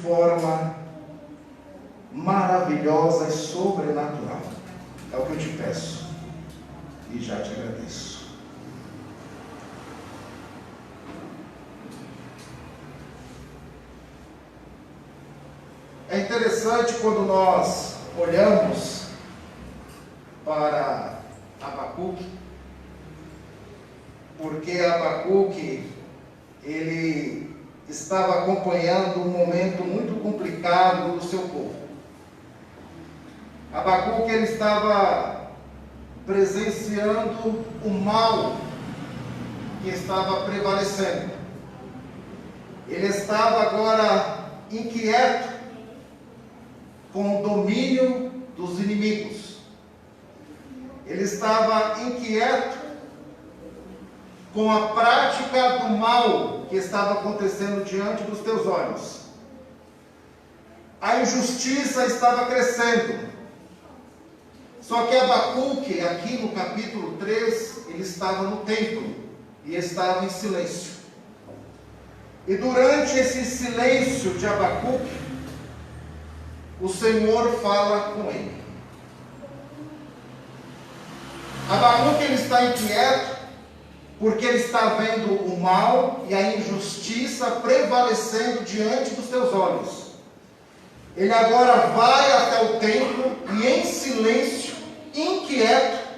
forma maravilhosa e sobrenatural. É o que eu te peço e já te agradeço. É interessante quando nós olhamos para Abacuque, porque Abacuque, ele estava acompanhando um momento muito complicado do seu povo. Abacuque, ele estava presenciando o mal que estava prevalecendo. Ele estava agora inquieto com o domínio dos inimigos. Ele estava inquieto com a prática do mal que estava acontecendo diante dos teus olhos. A injustiça estava crescendo. Só que Abacuque, aqui no capítulo 3, ele estava no templo e estava em silêncio. E durante esse silêncio de Abacuque, o Senhor fala com ele. Abacuque, ele está inquieto, porque ele está vendo o mal e a injustiça prevalecendo diante dos teus olhos. Ele agora vai até o templo e em silêncio, inquieto,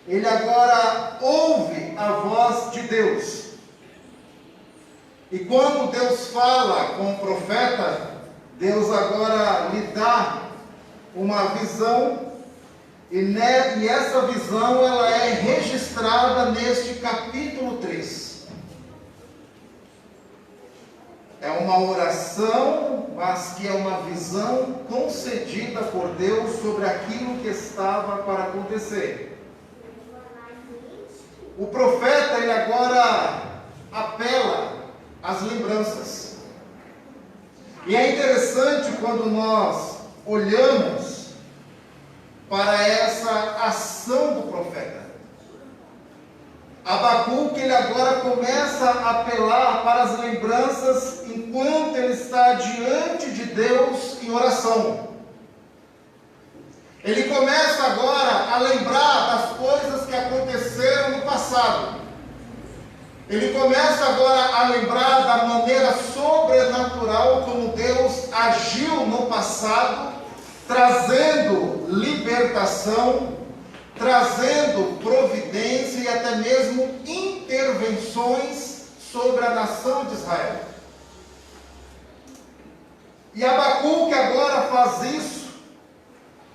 ele agora ouve a voz de Deus. E quando Deus fala com o profeta, Deus agora lhe dá uma visão, e essa visão ela é registrada neste capítulo 3. É uma oração, mas que é uma visão concedida por Deus sobre aquilo que estava para acontecer. O profeta, ele agora apela às lembranças. E é interessante quando nós olhamos para essa ação do profeta. Abacuque, ele agora começa a apelar para as lembranças enquanto ele está diante de Deus em oração. Ele começa agora a lembrar das coisas que aconteceram no passado. Ele começa agora a lembrar da maneira sobrenatural como Deus agiu no passado, trazendo libertação, trazendo providência e até mesmo intervenções sobre a nação de Israel. E Abacuque agora faz isso,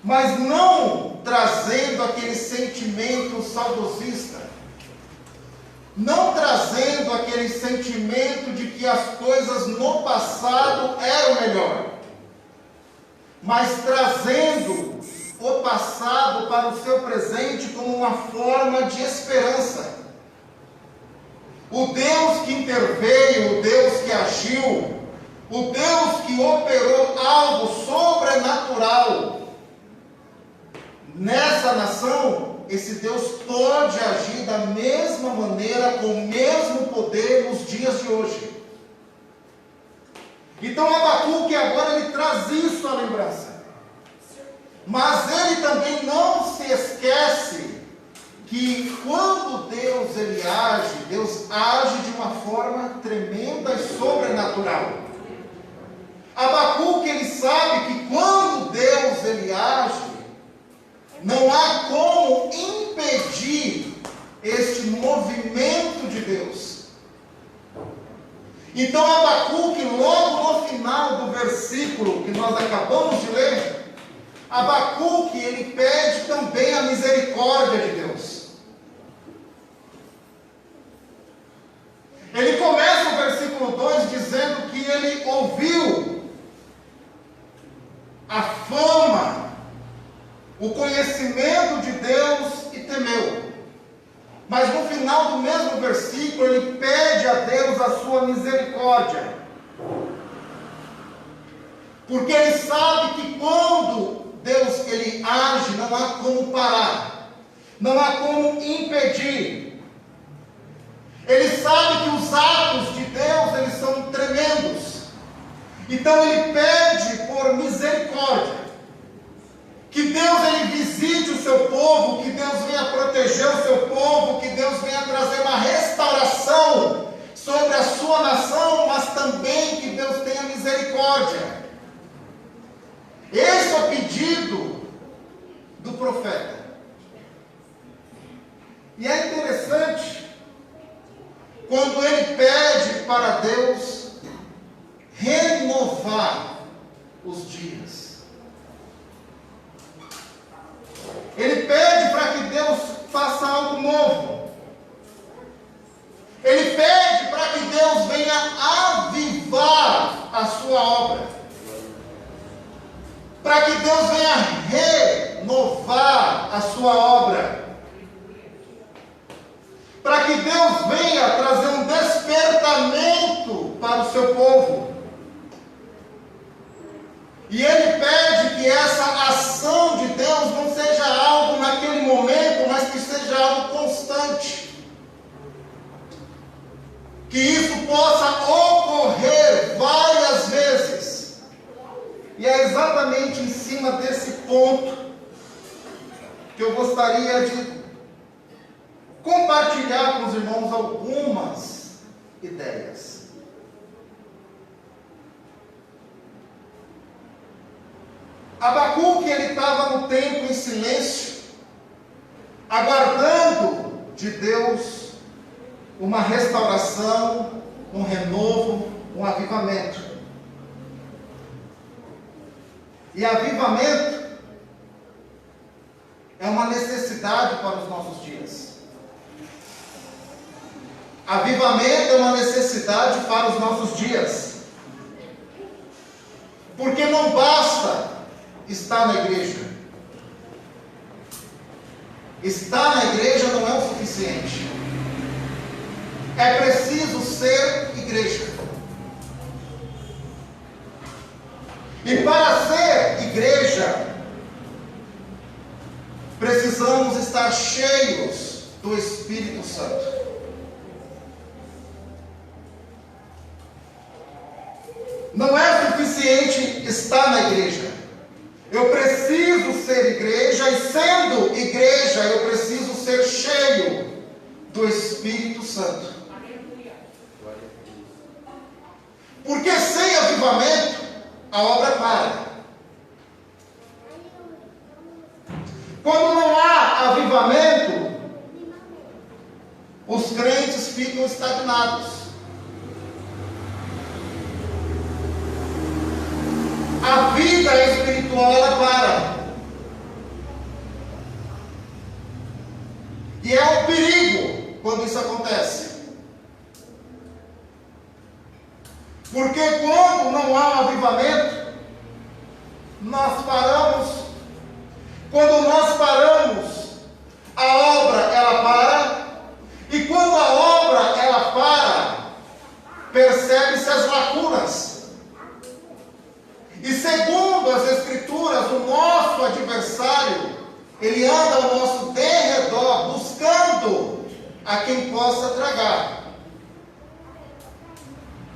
mas não trazendo aquele sentimento saudosista, não trazendo aquele sentimento de que as coisas no passado eram melhor, mas trazendo o passado para o seu presente como uma forma de esperança. O Deus que interveio, o Deus que agiu, o Deus que operou algo sobrenatural nessa nação, esse Deus pode agir da mesma maneira, com o mesmo poder nos dias de hoje. Então Abacuque agora ele traz isso à lembrança. Mas ele também não se esquece que quando Deus age de uma forma tremenda e sobrenatural. Abacuque ele sabe que quando Deus ele age, não há como impedir este movimento de Deus. Então Abacuque, logo no final do versículo que nós acabamos de ler, Abacuque, ele pede também a misericórdia de Deus. Ele começa o versículo 2 dizendo que ele ouviu a fama, o conhecimento de Deus e temeu. Mas no final do mesmo versículo, ele pede a Deus a sua misericórdia. Porque ele sabe que quando Deus ele age, não há como parar, não há como impedir. Ele sabe que os atos de Deus eles são tremendos. Então ele pede por misericórdia, que Deus ele visite o seu povo, que Deus venha proteger o seu povo, que Deus venha trazer uma restauração sobre a sua nação, mas também que Deus tenha misericórdia. Esse é o pedido do profeta. E é interessante quando ele pede para Deus renovar os dias. Ele pede para que Deus faça algo novo. Ele pede para que Deus venha avivar a sua obra. Para que Deus venha renovar a sua obra. Para que Deus venha trazer um despertamento para o seu povo. E ele pede que essa ação de Deus não seja algo naquele momento, mas que seja algo constante. Que isso possa ocorrer várias vezes. E é exatamente em cima desse ponto que eu gostaria de compartilhar com os irmãos algumas ideias. Abacuque, ele estava no templo em silêncio, aguardando de Deus uma restauração, um renovo, um avivamento. E avivamento é uma necessidade para os nossos dias. Avivamento é uma necessidade para os nossos dias. Porque não basta estar na igreja. Estar na igreja não é o suficiente. É preciso ser igreja. E para ser igreja, precisamos estar cheios do Espírito Santo. Não é suficiente estar na igreja. Eu preciso ser igreja, e sendo igreja, eu preciso ser cheio do Espírito Santo. Porque sem avivamento, a obra para. Quando não há avivamento, os crentes ficam estagnados. A vida espiritual, ela para. E é um perigo quando isso acontece. Porque quando não há um avivamento, nós paramos. Quando nós paramos, a obra ela para. E quando a obra ela para, percebe-se as lacunas. E segundo as Escrituras, o nosso adversário, ele anda ao nosso derredor, buscando a quem possa tragar.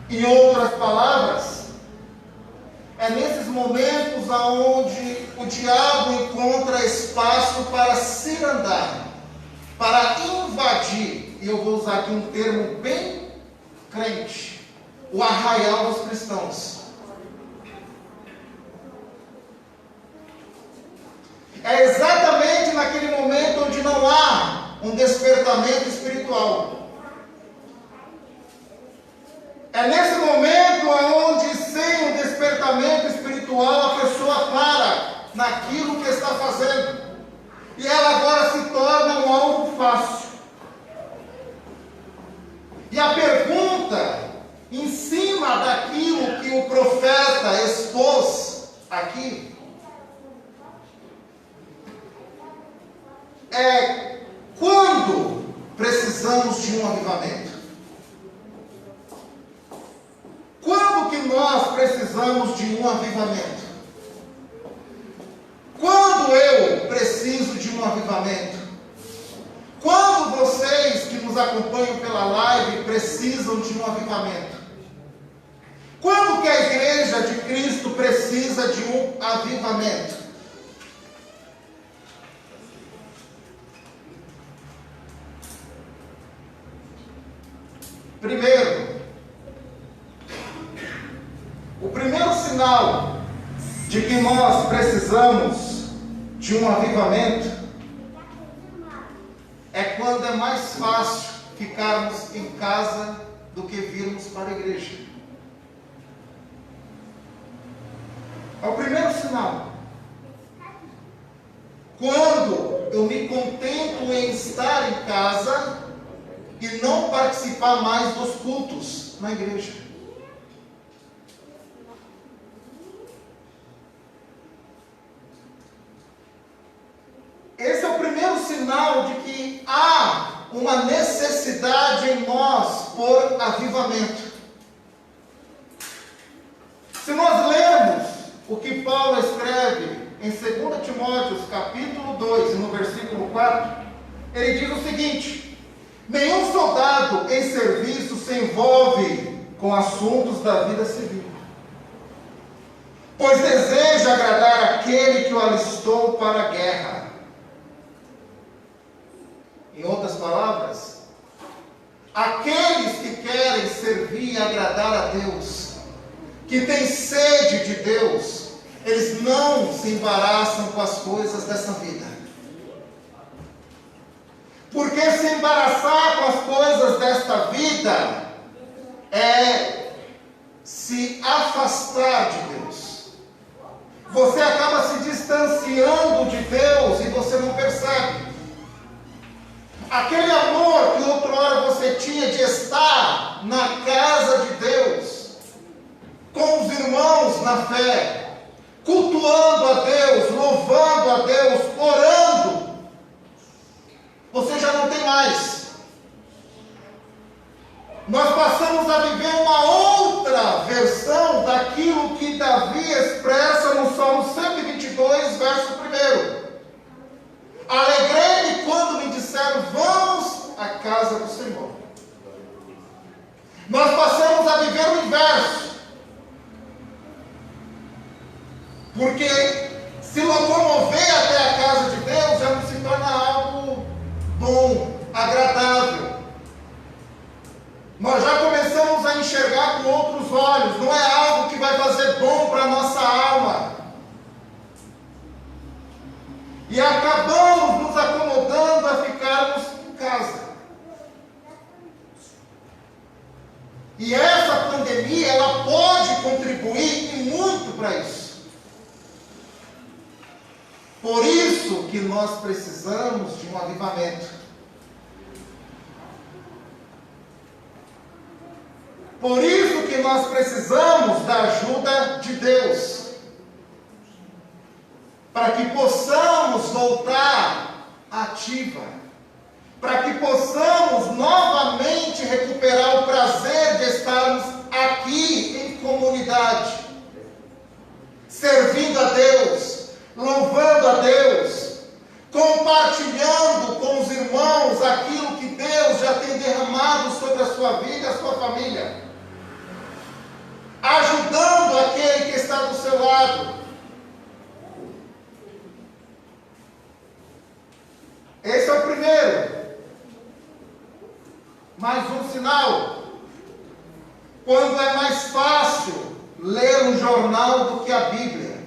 Em outras palavras, é nesses momentos onde o diabo encontra espaço para cirandar, para invadir, e eu vou usar aqui um termo bem crente, o arraial dos cristãos. É exatamente naquele momento onde não há um despertamento espiritual. É nesse momento onde, sem um despertamento espiritual, a pessoa para naquilo que está fazendo. E ela agora se torna um alvo fácil. E a pergunta, em cima daquilo que o profeta expôs aqui, é quando precisamos de um avivamento? Quando que nós precisamos de um avivamento? Quando eu preciso de um avivamento? Quando vocês que nos acompanham pela live precisam de um avivamento? Quando que a igreja de Cristo precisa de um avivamento? Primeiro, o primeiro sinal de que nós precisamos de um avivamento é quando é mais fácil ficarmos em casa do que virmos para a igreja. É o primeiro sinal. Quando eu me contento em estar em casa e não participar mais dos cultos na igreja. Esse é o primeiro sinal de que há uma necessidade em nós por avivamento. Se nós lermos o que Paulo escreve em 2 Timóteo, capítulo 2, no versículo 4, ele diz o seguinte: nenhum soldado em serviço se envolve com assuntos da vida civil, pois deseja agradar aquele que o alistou para a guerra. Em outras palavras, aqueles que querem servir e agradar a Deus, que têm sede de Deus, eles não se embaraçam com as coisas dessa vida. Porque se embaraçar com as coisas desta vida é se afastar de Deus. Você acaba se distanciando de Deus e você não percebe. Aquele amor que outrora você tinha de estar na casa de Deus, com os irmãos na fé, cultuando a Deus, louvando a Deus, orando, você já não tem mais. Nós passamos a viver uma outra versão daquilo que Davi expressa no Salmo 122, verso 1. Alegrei-me quando me disseram, vamos à casa do Senhor. Nós passamos a viver o inverso. Porque se locomover até a casa de Deus já não se torna algo bom, agradável. Nós já começamos a enxergar com outros olhos. Não é algo que vai fazer bom para a nossa alma. E acabamos nos acomodando a ficarmos em casa. E essa pandemia, ela pode contribuir e muito para isso. Por isso que nós precisamos de um avivamento. Por isso que nós precisamos da ajuda de Deus. Para que possamos voltar ativa. Para que possamos novamente recuperar o prazer de estarmos aqui em comunidade. Servindo a Deus, louvando a Deus, compartilhando com os irmãos aquilo que Deus já tem derramado sobre a sua vida e a sua família. Ajudando aquele que está do seu lado. Esse é o primeiro. Mais um sinal. Quando é mais fácil ler um jornal do que a Bíblia.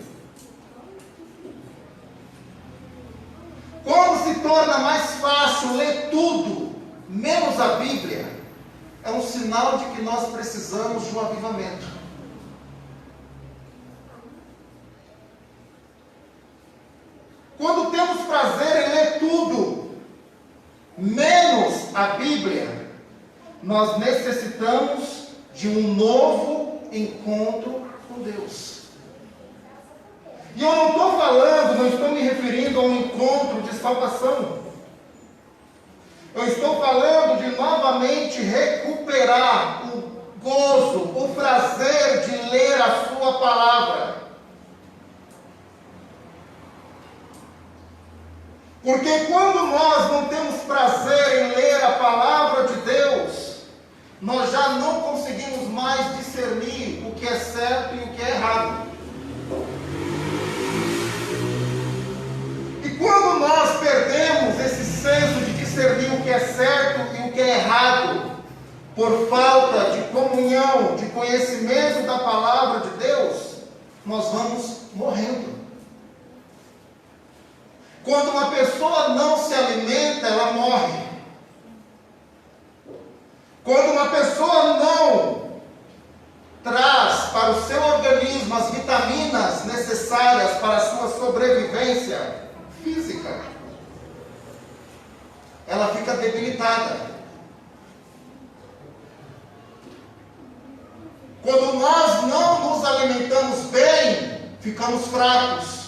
Quando se torna mais fácil ler tudo, menos a Bíblia, é um sinal de que nós precisamos de um avivamento. Quando temos prazer em ler tudo, menos a Bíblia, nós necessitamos de um novo encontro com Deus. E eu não estou falando, não estou me referindo a um encontro de salvação. Eu estou falando de novamente recuperar o gozo, o prazer de ler a sua palavra. Porque quando nós não temos prazer em ler a palavra de Deus, nós já não conseguimos mais discernir o que é certo e o que é errado. E quando nós perdemos esse senso de discernir o que é certo e o que é errado, por falta de comunhão, de conhecimento da palavra de Deus, nós vamos morrendo. Quando uma pessoa não se alimenta, ela morre. Quando uma pessoa não traz para o seu organismo as vitaminas necessárias para a sua sobrevivência física, ela fica debilitada. Quando nós não nos alimentamos bem, ficamos fracos.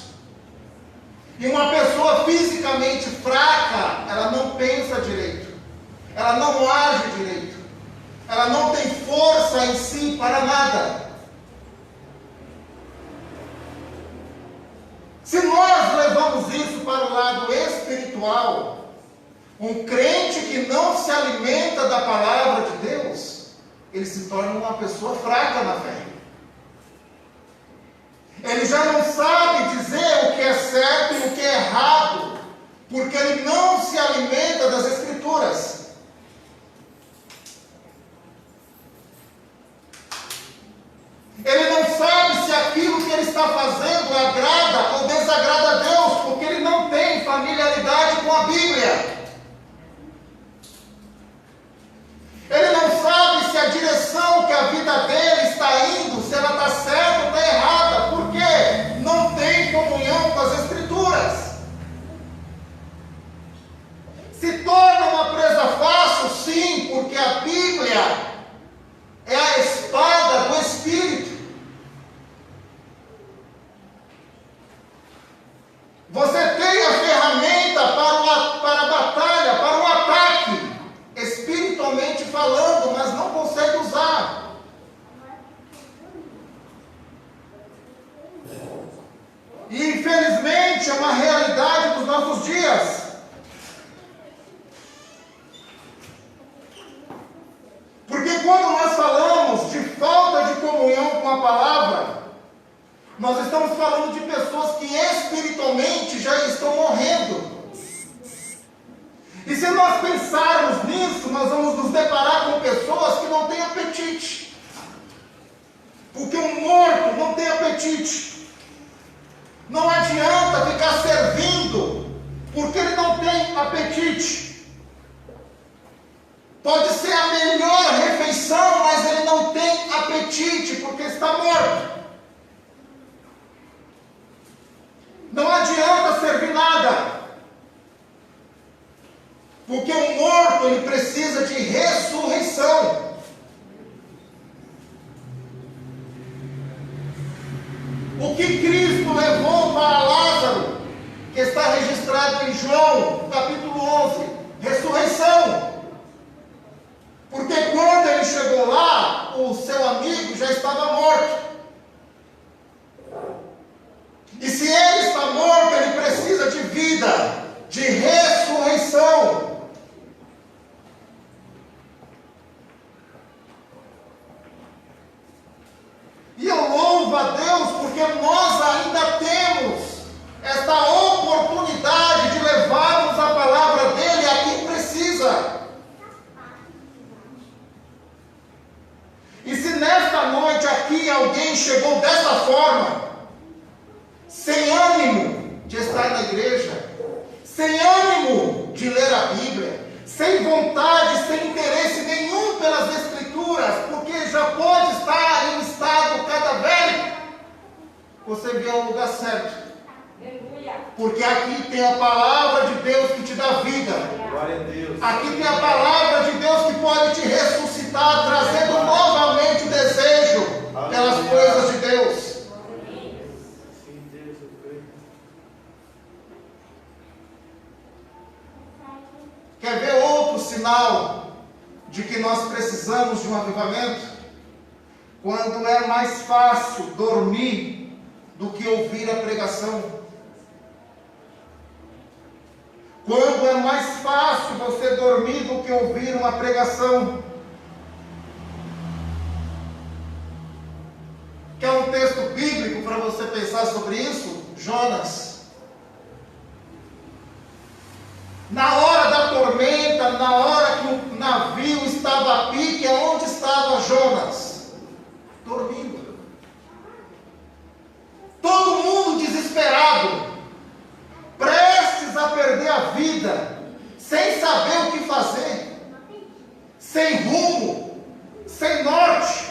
E uma pessoa fisicamente fraca, ela não pensa direito, ela não age direito, ela não tem força em si para nada. Se nós levamos isso para o lado espiritual, um crente que não se alimenta da palavra de Deus, ele se torna uma pessoa fraca na fé. Ele já não sabe dizer o que é certo e o que é errado, porque ele não se alimenta das Escrituras. Ele não sabe se aquilo que ele está fazendo agrada ou desagrada a Deus, porque ele não tem familiaridade com a Bíblia. Ele não sabe se a direção que a vida dele está indo, se ela está certa ou está errada. Por quê? Não tem comunhão com as Escrituras. Se torna uma presa fácil, sim, porque a Bíblia é a espada do Espírito. Você tem a ferramenta para a batalha, para o ataque, espiritualmente falando, mas não consegue usar. E infelizmente é uma realidade dos nossos dias. Porque quando nós falamos de falta de comunhão com a palavra, nós estamos falando de pessoas que espiritualmente já estão morrendo. E se nós pensarmos nisso, nós vamos nos deparar com pessoas que não têm apetite. Porque um morto não tem apetite. Não adianta ficar servindo, porque ele não tem apetite. Pode ser a melhor refeição, mas ele não tem apetite, porque está morto. Não adianta servir nada. Porque o morto, ele precisa de ressurreição. O que Cristo levou para Lázaro, que está registrado em João, capítulo 11, ressurreição. Porque quando ele chegou lá, o seu amigo já estava morto. E se ele está morto, ele precisa de vida, de ressurreição. E eu louvo a Deus porque nós ainda temos esta oportunidade de levarmos a palavra dele a quem precisa. E se nesta noite aqui alguém chegou dessa forma, sem ânimo de estar na igreja, sem ânimo de ler a Bíblia, sem vontade, sem interesse nenhum pelas Escrituras, porque já pode estar em estado cadavérico, você veio ao lugar certo. Porque aqui tem a palavra de Deus que te dá vida. Aqui tem a palavra de Deus que pode te ressuscitar, trazendo novamente o desejo pelas coisas de Deus. Quer ver outro sinal de que nós precisamos de um avivamento? Quando é mais fácil dormir do que ouvir a pregação. Quando é mais fácil você dormir do que ouvir uma pregação. Quer um texto bíblico para você pensar sobre isso? Jonas. Na hora da tormenta, na hora que o navio estava a pique, onde estava Jonas? Dormindo. Todo mundo desesperado, prestes a perder a vida, sem saber o que fazer, sem rumo, sem norte.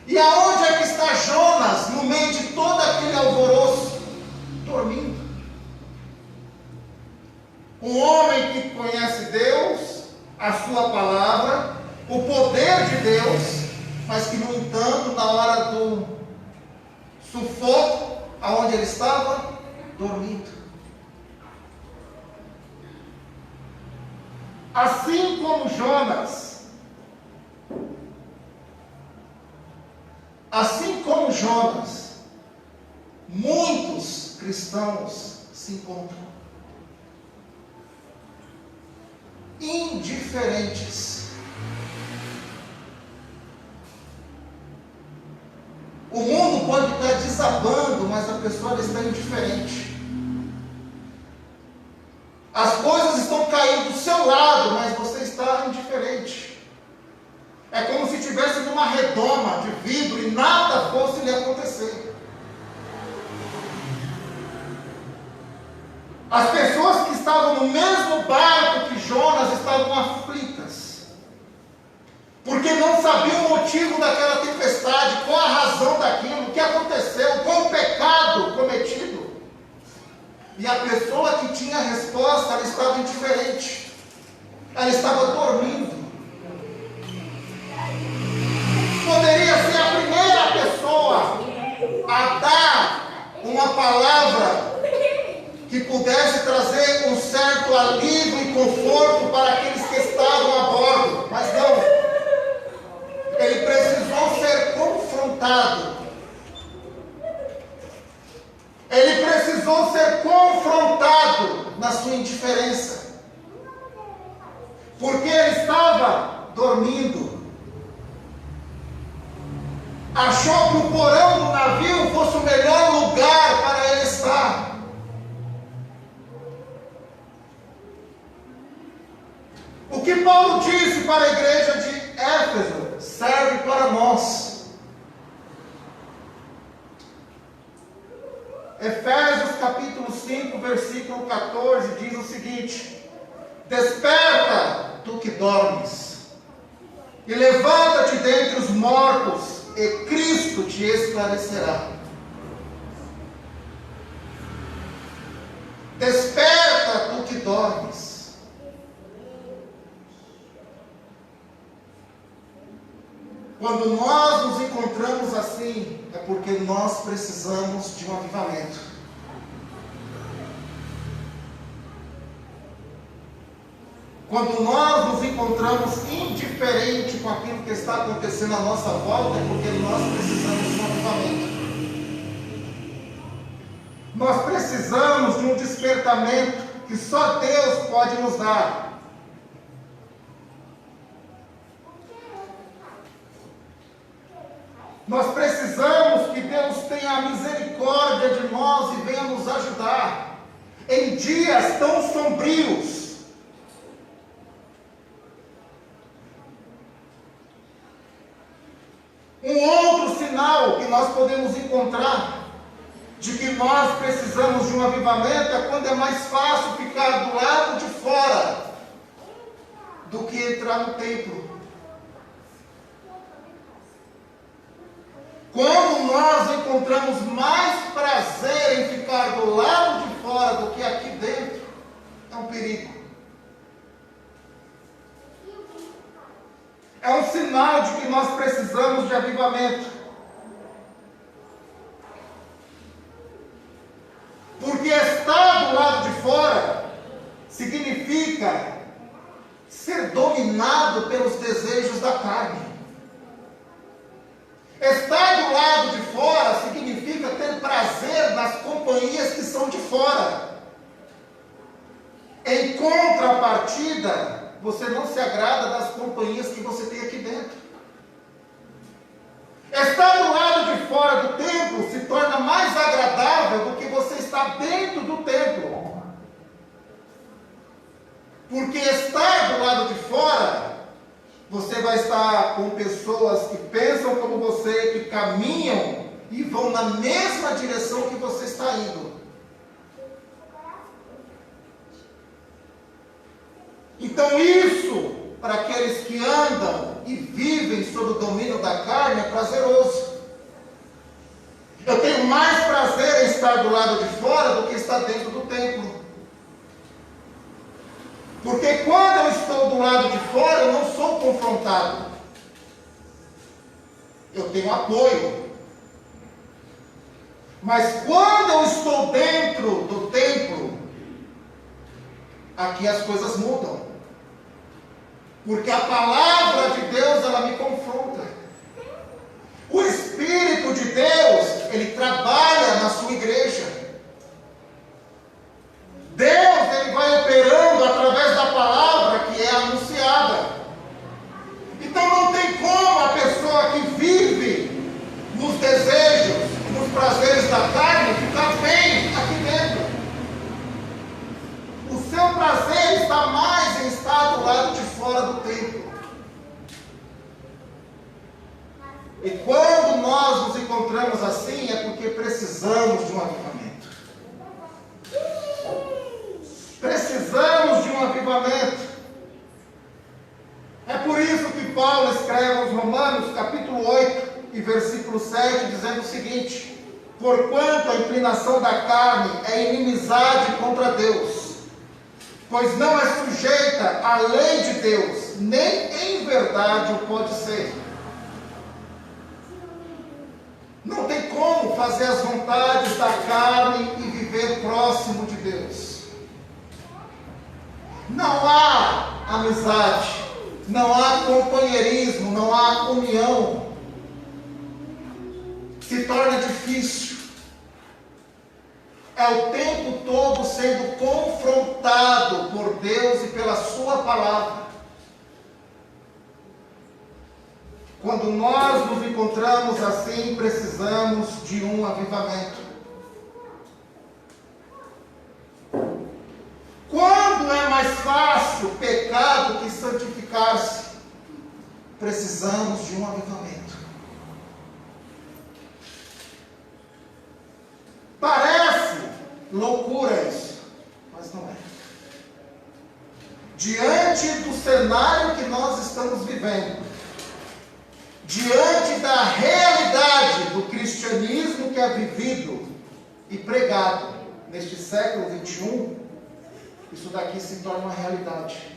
E aonde é que está Jonas no meio de todo aquele alvoroço? Dormindo. Um homem que conhece Deus, a sua palavra, o poder de Deus, mas que, no entanto, na hora do sufoco, aonde ele estava? Dormindo. Assim como Jonas, muitos cristãos se encontram indiferentes. O mundo pode estar desabando, mas a pessoa está indiferente. As coisas estão caindo do seu lado, mas você está indiferente. É como se estivesse numa redoma de vidro e nada fosse lhe acontecer. As pessoas que estavam no mesmo barco que Jonas estavam aflitas, porque não sabiam o motivo daquela tempestade, qual a razão daquilo, o que aconteceu, qual o pecado cometido. E a pessoa que tinha a resposta, ela estava indiferente, ela estava dormindo. Poderia ser a primeira pessoa a dar uma palavra que pudesse trazer um certo alívio e conforto para aqueles que estavam a bordo, mas não. Ele precisou ser confrontado. Ele precisou ser confrontado na sua indiferença, porque ele estava dormindo. Achou que o porão do navio fosse o melhor lugar para ele estar. O que Paulo disse para a igreja de Éfeso serve para nós. Efésios capítulo 5, versículo 14 diz o seguinte: desperta, tu que dormes, e levanta-te dentre os mortos, e Cristo te esclarecerá. Desperta, tu que dormes. Quando nós nos encontramos assim, é porque nós precisamos de um avivamento. Quando nós nos encontramos indiferente com aquilo que está acontecendo à nossa volta, é porque nós precisamos de um avivamento. Nós precisamos de um despertamento que só Deus pode nos dar. Nós precisamos que Deus tenha misericórdia de nós e venha nos ajudar em dias tão sombrios. Um outro sinal que nós podemos encontrar de que nós precisamos de um avivamento é quando é mais fácil ficar do lado de fora do que entrar no templo. Quando nós encontramos mais prazer em ficar do lado de fora do que aqui dentro, é um perigo. É um sinal de que nós precisamos de avivamento. Porque estar do lado de fora significa ser dominado pelos desejos da carne. Estar do lado de fora significa ter prazer nas companhias que são de fora. Em contrapartida, você não se agrada das companhias que você tem aqui dentro. Estar do lado de fora do templo se torna mais agradável do que você estar dentro do templo. Porque estar do lado de fora, você vai estar com pessoas que pensam como você, que caminham e vão na mesma direção que você está indo. Então isso, para aqueles que andam e vivem sob o domínio da carne, é prazeroso. Eu tenho mais prazer em estar do lado de fora do que estar dentro do templo. Porque quando eu estou do lado de fora, eu não sou confrontado. Eu tenho apoio. Mas quando eu estou dentro do templo, aqui as coisas mudam. Porque a palavra de Deus, ela me confronta. O Espírito de Deus, ele trabalha na sua igreja. Deus, ele vai operando através da palavra que é anunciada. Então não tem como a pessoa que vive nos desejos, nos prazeres da carne, ficar bem aqui dentro. O seu prazer está mais em estar do lado de fora do templo. E quando nós nos encontramos assim, é porque precisamos de um avivamento. Precisamos de um avivamento. É por isso que Paulo escreve aos Romanos, capítulo 8 e versículo 7, dizendo o seguinte: porquanto a inclinação da carne é inimizade contra Deus, pois não é sujeita à lei de Deus, nem em verdade o pode ser. Não tem como fazer as vontades da carne e viver próximo de Deus. Não há amizade, não há companheirismo, não há união. Se torna difícil. É o tempo todo sendo confrontado por Deus e pela sua palavra. Quando nós nos encontramos assim, precisamos de um avivamento. Quando é mais fácil pecar do que santificar-se, precisamos de um avivamento. Parece loucura isso, mas não é. Diante do cenário que nós estamos vivendo, diante da realidade do cristianismo que é vivido e pregado neste século 21, isso daqui se torna uma realidade.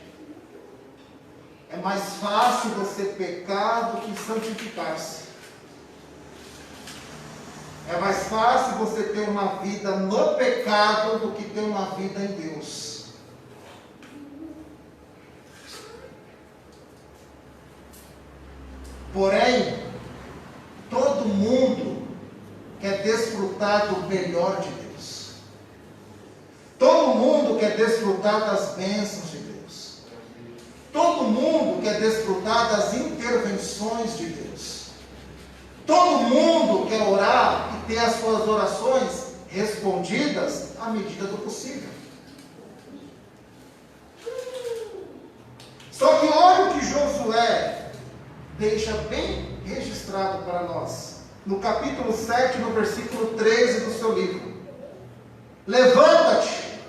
É mais fácil você pecar do que santificar-se. É mais fácil você ter uma vida no pecado do que ter uma vida em Deus. Porém, todo mundo quer desfrutar do melhor de Deus. Todo mundo quer desfrutar das bênçãos de Deus. Todo mundo quer desfrutar das intervenções de Deus. Todo mundo quer orar e ter as suas orações respondidas à medida do possível. Só que olha o que Josué deixa bem registrado para nós, no capítulo 7, no versículo 13 do seu livro. Levanta-te,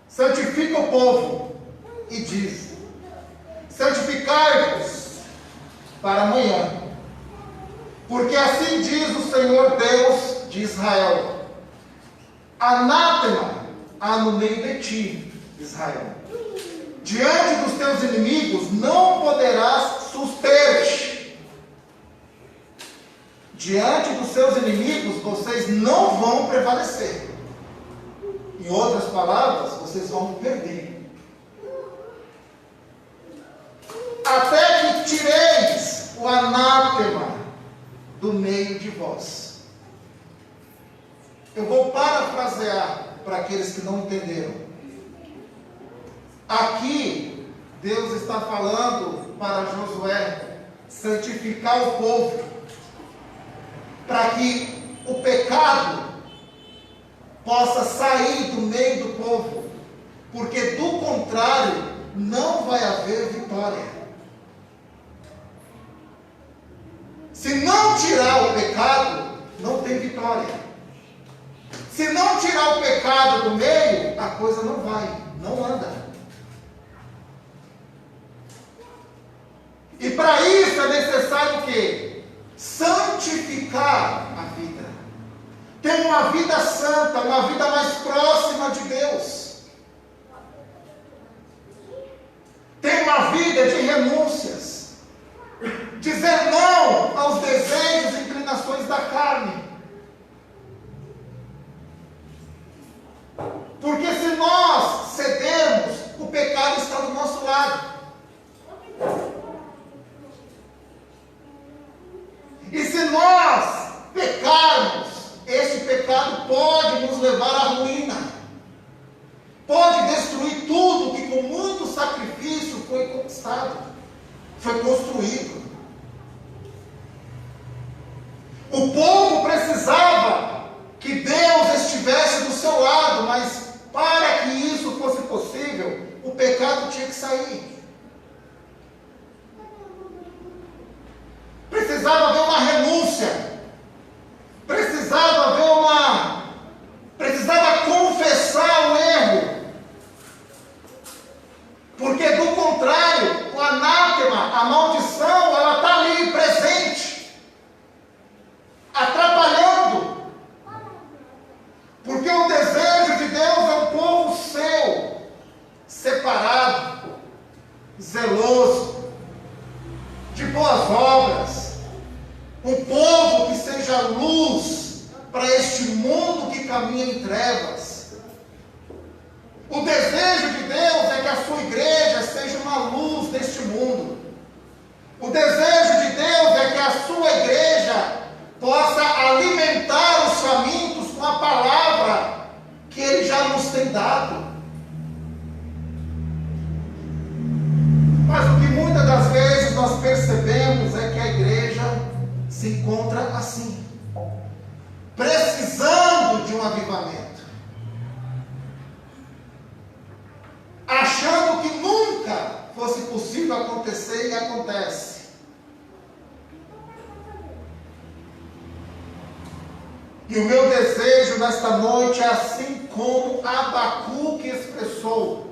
santifica o povo, e diz: santificai-vos para amanhã, porque assim diz o Senhor Deus de Israel: anátema há no meio de ti, Israel. Diante dos teus inimigos não poderás suster-te. Diante dos seus inimigos vocês não vão prevalecer. Em outras palavras, vocês vão perder. Até que tireis o anátema do meio de vós. Eu vou parafrasear para aqueles que não entenderam. Aqui, Deus está falando para Josué: santificar o povo, para que o pecado possa sair do meio do povo, porque do contrário não vai haver vitória. Se não tirar o pecado, não tem vitória. Se não tirar o pecado do meio, a coisa não vai, não anda. E para isso é necessário o quê? Santificar a vida. Ter uma vida santa, uma vida mais próxima de Deus. Ter uma vida de renúncias. Dizer não aos desejos e inclinações da carne. Porque se nós cedermos, o pecado está do nosso lado. E se nós pecarmos, esse pecado pode nos levar à ruína. Pode destruir tudo que com muito sacrifício foi conquistado, foi construído. O povo precisava que Deus estivesse do seu lado, mas para que isso fosse possível, o pecado tinha que sair. Precisava haver uma renúncia. Precisava confessar o erro. Porque do contrário, o anátema, a maldição, ela está ali presente, atrapalhando. Porque o desejo de Deus é um povo seu, separado, zeloso, de boas obras, um povo que seja luz para este mundo que caminha em trevas. O desejo de Deus é que a sua igreja seja uma luz deste mundo. O desejo de Deus é que a sua igreja possa alimentar os famintos com a palavra que Ele já nos tem dado. Mas o que muitas das vezes nós percebemos é que a igreja se encontra assim, precisando de um avivamento, achando que nunca fosse possível acontecer e acontece. E o meu desejo nesta noite é assim como Abacuque expressou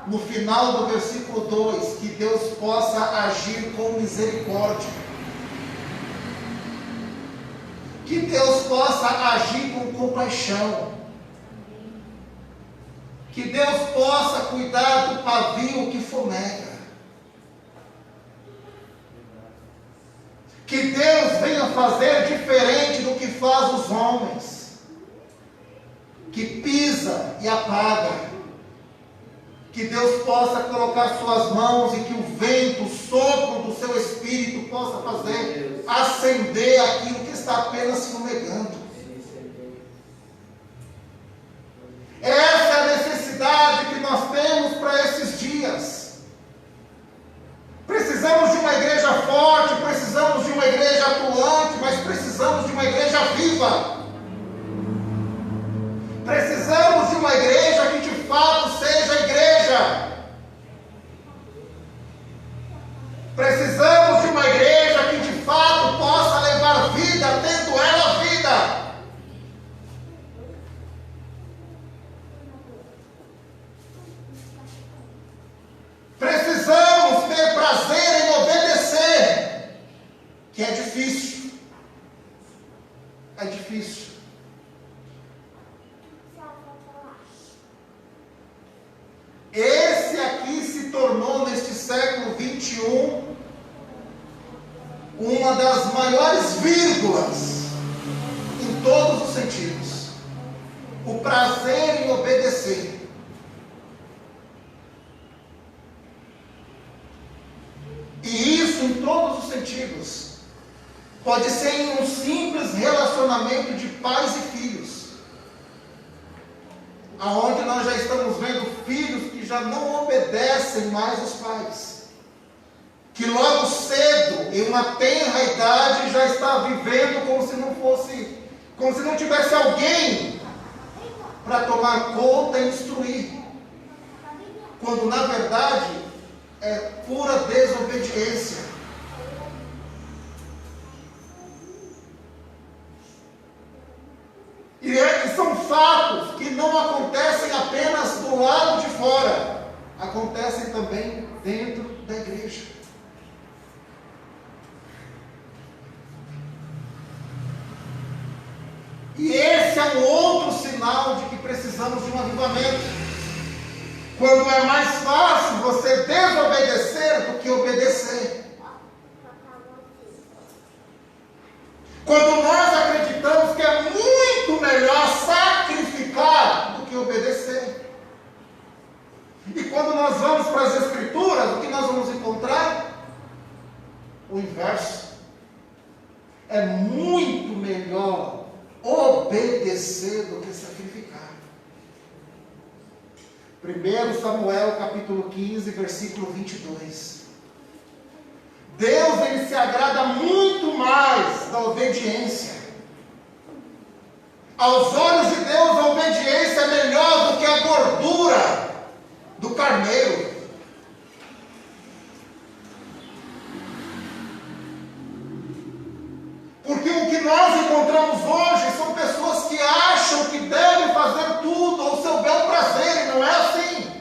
no final do versículo 2, que Deus possa agir com misericórdia, que Deus possa agir com compaixão, que Deus possa cuidar do pavio que fomega, que Deus venha fazer diferente do que faz os homens, que pisa e apaga. Que Deus possa colocar suas mãos e que o vento, o sopro do seu Espírito possa fazer acender aquilo que está apenas fumegando. Essa é a necessidade que nós temos para esses dias. Precisamos de uma igreja forte, precisamos de uma igreja atuante, mas precisamos de uma igreja viva. Precisamos de uma igreja que de fato seja igreja. Precisamos de uma igreja que de fato possa levar vida, tendo ela vida. Precisamos ter prazer em obedecer, que é difícil. É difícil. Esse aqui se tornou, neste século 21, uma das maiores vírgulas em todos os sentidos. O prazer em obedecer. E isso em todos os sentidos. Pode ser em um simples relacionamento de pais e filhos, aonde nós já estamos vendo filhos que já não obedecem mais os pais. que logo cedo, em uma tenra idade, já está vivendo como se não tivesse alguém para tomar conta e instruir, quando na verdade é pura desobediência. E são fatos que não acontecem apenas do lado de fora, acontecem também dentro da igreja. E esse é um outro sinal de que precisamos de um avivamento. Quando é mais fácil você desobedecer do que obedecer. Quando nós acreditamos que é muito melhor sacrificar do que obedecer. E quando nós vamos para as Escrituras, o que nós vamos encontrar? O inverso. É muito melhor obedecer do que sacrificar. 1 Samuel capítulo 15, versículo 22. Deus, ele se agrada muito mais da obediência. Aos olhos de Deus, a obediência é melhor do que a gordura do carneiro. Porque o que nós encontramos hoje são pessoas que acham que devem fazer tudo ao seu bel prazer, e não é assim.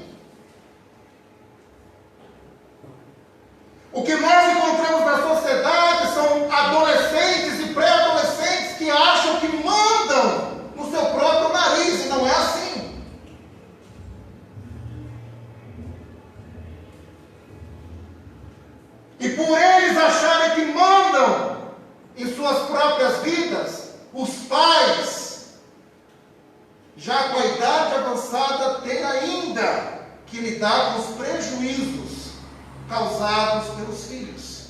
O que nós encontramos na sociedade são adolescentes e pré-adolescentes que acham que mandam no seu próprio nariz, e não é assim. E por eles acharem que mandam em suas próprias vidas, os pais, já com a idade avançada, têm ainda que lidar com os prejuízos causados pelos filhos.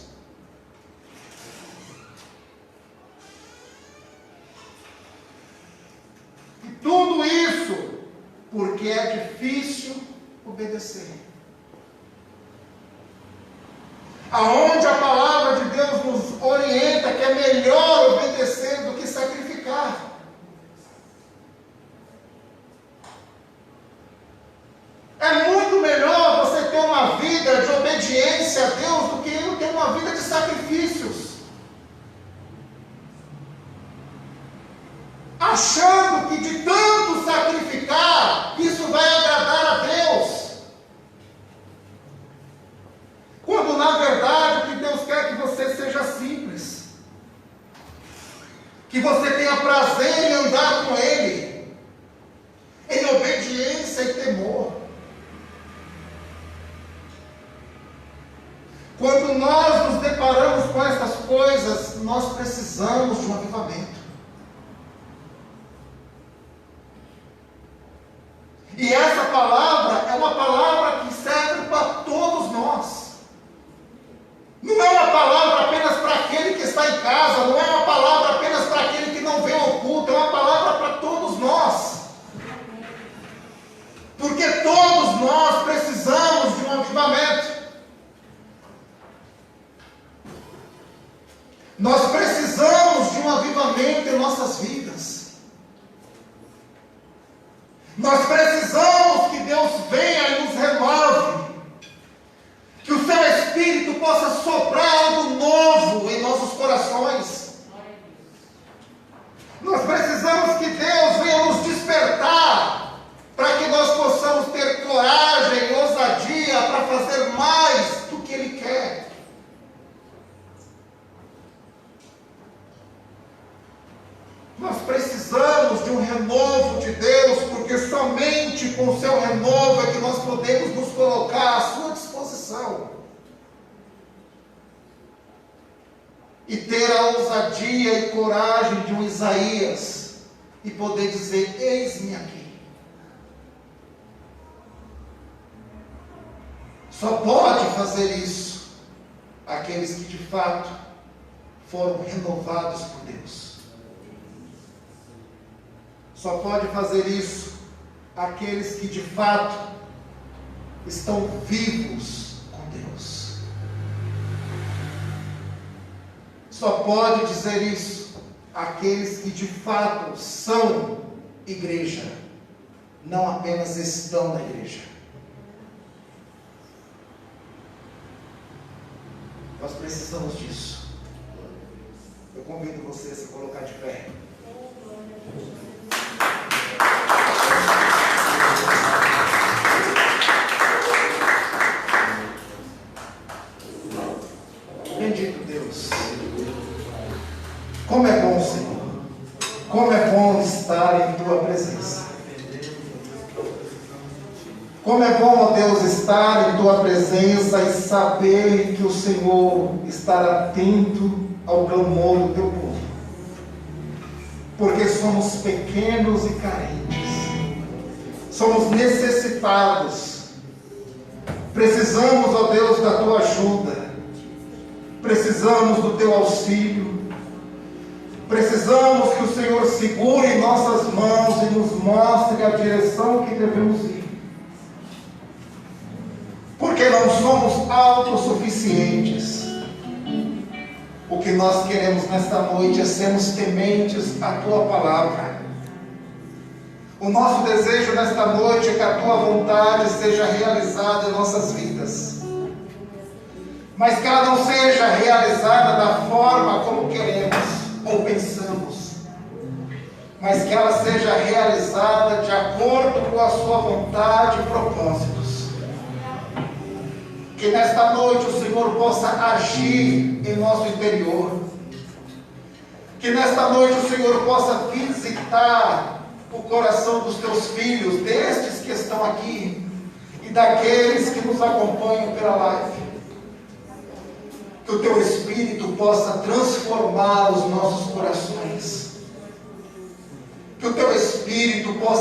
E tudo isso porque é difícil obedecer. Aonde a palavra de Deus nos orienta que é melhor obedecer do que sacrificar. É muito melhor você ter uma vida de obediência a Deus do que ter uma vida de sacrifícios. Achando que de tanto sacrificar, isso vai agradar a Deus. Quando na verdade o que Deus quer é que você seja simples. Que você tenha prazer em andar com Ele. Em obediência e temor. Quando nós nos deparamos com essas coisas, nós precisamos de um avivamento. E essa palavra é uma palavra que serve para todos nós. Não é uma palavra apenas para aquele que está em casa, não é uma palavra apenas para aquele que não vem ao culto, é uma palavra para todos nós. Porque todos nós precisamos de um avivamento. Nós precisamos de um avivamento em nossas vidas. Nós precisamos que Deus venha e nos renove. Que o seu Espírito possa soprar algo novo em nossos corações. Nós precisamos que Deus venha nos despertar para que nós possamos ter coragem e ousadia para fazer mais do que Ele quer. Nós precisamos de um renovo de Deus, porque somente com o seu renovo é que nós podemos nos colocar à sua disposição. E ter a ousadia e coragem de um Isaías, e poder dizer: eis-me aqui. Só pode fazer isso aqueles que de fato foram renovados por Deus. Só pode fazer isso aqueles que de fato estão vivos com Deus. só pode dizer isso aqueles que de fato são igreja, não apenas estão na igreja. Nós precisamos disso. Eu convido você a se colocar de pé. Bendito Deus. Como é bom, Senhor. Como é bom estar em Tua presença. Como é bom, ó Deus, estar em Tua presença e saber que o Senhor está atento ao clamor do Teu povo. Porque somos pequenos e carentes. Somos necessitados. Precisamos, ó Deus, da Tua ajuda. Precisamos do Teu auxílio. Precisamos que o Senhor segure nossas mãos e nos mostre a direção que devemos ir. Porque não somos autossuficientes. O que nós queremos nesta noite é sermos tementes à Tua palavra. O nosso desejo nesta noite é que a Tua vontade seja realizada em nossas vidas. Mas que ela não seja realizada da forma como queremos ou pensamos, mas que ela seja realizada de acordo com a Sua vontade e propósitos. Que nesta noite o Senhor possa agir em nosso interior. Que nesta noite o Senhor possa visitar o coração dos Teus filhos, destes que estão aqui e daqueles que nos acompanham pela live. Que o Teu Espírito possa transformar os nossos corações. Que o Teu Espírito possa